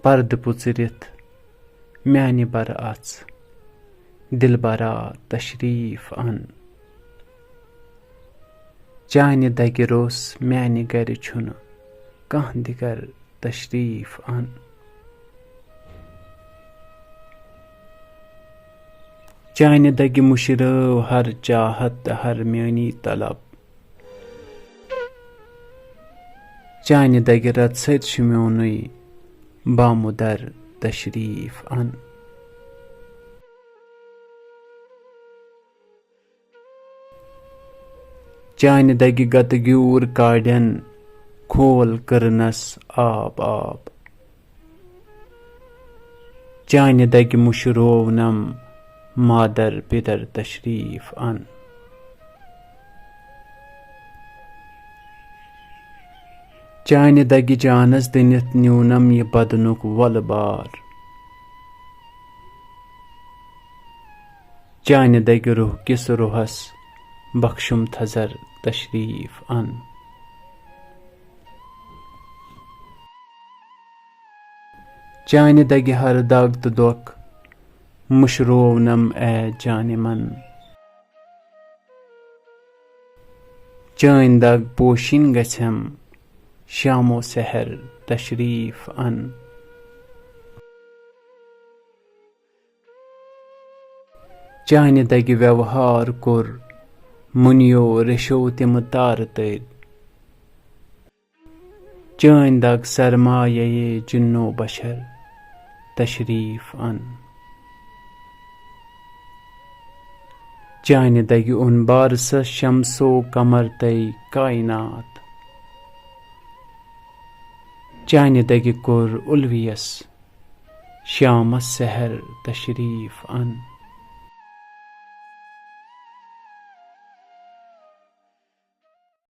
पर्द पुचरित म्यानि बर अच दिलबरा तशरीफ अन चानि दगि रोस म्यानि गर छुन कांह दिगर तशरीफ अन चानि दगि मुशरव हर चाहत हर म्यानी तलब चानि दगि रत सत म्योनुय बामुदर तशरीफ अन चानि दगि गतग्यूर काड्यन खोल करनस आब आब चानि दगि मुशरोवनम मादर पिदर तशरीफ अन चानि दगि जानस दिनित न्यूनम ये बदनुक वल बार चानि दगि रुह किस रुहस बख्शुम थजर तशरीफ अन चानि दगि हर दाग तो दोक मुशरोवनम ए जाने मन चानि दाग पोशिन गछम शामो सहर तशरीफ अन चानि दगि व्यवहार कोर मुनियो रेशो तिम तार तर चानि दाग सरमाये जिन्नो बशर तशरीफ अन चानि दगि उन बारस शमसो कमर तय कायनात चानि दगि कोर उलवियस श्यामस सहर तशरीफ अन